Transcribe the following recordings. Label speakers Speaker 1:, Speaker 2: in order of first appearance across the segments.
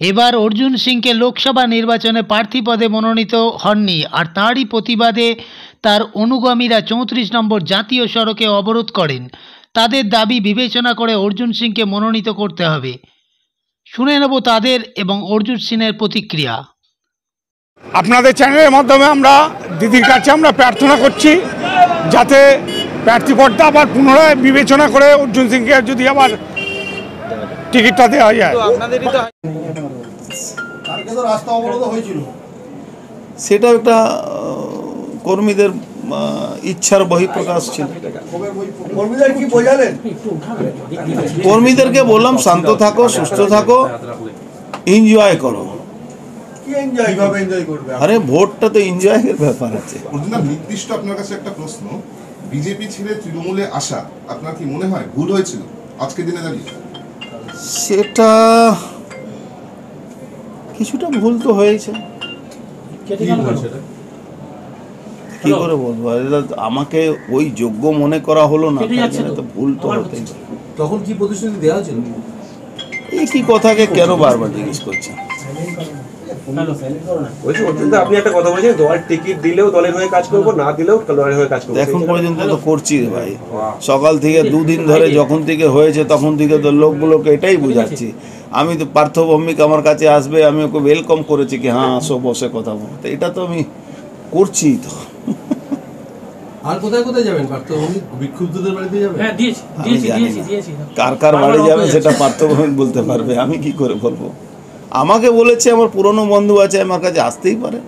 Speaker 1: এবার অর্জুন সিংকে লোকসভা নির্বাচনে প্রার্থী পদে মনোনীত হননি, আর তাঁরই প্রতিবাদে তার অনুগামীরা 34 নম্বর জাতীয় সড়কে অবরোধ করেন। তাদের দাবি বিবেচনা করে অর্জুন সিংকে মনোনীত করতে হবে। শুনে নেব তাদের এবং অর্জুন সিংয়ের প্রতিক্রিয়া।
Speaker 2: আপনাদের চ্যানেলের মাধ্যমে আমরা দিদির কাছে আমরা প্রার্থনা করছি যাতে প্রার্থীপদটা আবার পুনরায় বিবেচনা করে অর্জুন সিংকে যদি আবার টিকিটটা দেওয়া যায়।
Speaker 3: সেটা একটা কর্মীদের ইচ্ছার বহিঃপ্রকাশ ছিল। কর্মীদেরকে বললাম শান্ত থাকো, সুস্থ থাকো, এনজয় করো। আরে ভোটটা তো এনজয়ের ব্যাপার আছে।
Speaker 4: নির্দিষ্ট আপনার কাছে একটা প্রশ্ন, বিজেপি ছেড়ে তৃণমূলে আসা আপনার কি মনে হয় ভুল হয়েছিল আজকের দিনে দাঁড়িয়ে?
Speaker 3: সেটা কিছুটা ভুল তো হয়েছে। কি করে বলবো, আমাকে ওই যোগ্য মনে করা হলো না, তো ভুল তো হতেই।
Speaker 5: তখন কি প্রতিশ্রুতি দেওয়া হয়েছিল?
Speaker 3: এই কি কথাকে কেন বারবার জিজ্ঞেস করছেন?
Speaker 5: আপনি একটা কথা বলছেন, দল টিকিট দিলেও দলের হয়ে কাজ করবো, না দিলেও দলের হয়ে কাজ করবো।
Speaker 3: এখন পর্যন্ত তো করছি ভাই, সকাল থেকে দুদিন ধরে যখন থেকে হয়েছে তখন থেকে তো লোকগুলোকে এটাই বুঝাচ্ছি। আমি তো পার্থ ভৌমিক আমার কাছে আসবে, আমি ওকে ওয়েলকাম করেছি কি হ্যাঁ আসো বসে কথা বলতে, এটা তো আমি করছি। তো
Speaker 5: আর কোথায় কোথায় যাবেন? পার্থ ভৌমিক বিক্ষুব্ধদের বাড়িতে যাবেন? হ্যাঁ দিয়েছি,
Speaker 3: কার কার বাড়ি যাবে সেটা পার্থ ভৌমিক বলতে পারবে, আমি কি করে বলবো? আমাকে বলেছে আমার পুরনো বন্ধু আছে, আমার কাছে আসতেই পারে,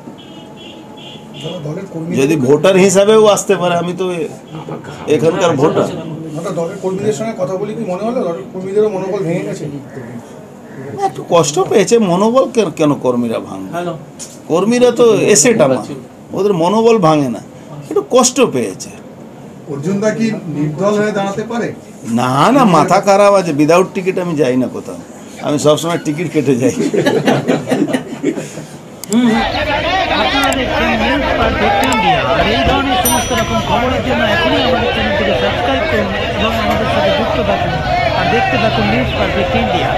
Speaker 3: যদি ভোটার হিসাবেও আসতে পারে, আমি তো এখানকার ভোটার।
Speaker 6: দলের কর্মীদের সঙ্গে কথা বলি, কি মনে হলো দলের কর্মীদেরও মনোবল ভেঙে গেছে?
Speaker 3: একটু কষ্ট পেয়েছে। মনোবল কেন কর্মীরা ভাঙবে? কর্মীরা তো এসেট আমার, ওদের মনোবল ভাঙে না, একটু কষ্ট পেয়েছে।
Speaker 6: অর্জুন দা কি নির্দল হয়ে দাঁড়াতে পারে?
Speaker 3: না না, মাথা খারাপ আছে, উইদাউট টিকিট আমি যাই না কোথাও, আমি সবসময় টিকিট কেটে যাই।
Speaker 1: আপনারা দেখছেন নিউজ পারফেক্ট ইন্ডিয়া, আর এই ধরনের সমস্ত রকম খবরের জন্য এখনই আমাদের চ্যানেলটিকে সাবস্ক্রাইব করুন এবং আমাদের সাথে যুক্ত থাকুন আর দেখতে থাকুন নিউজ পারফেক্ট ইন্ডিয়া।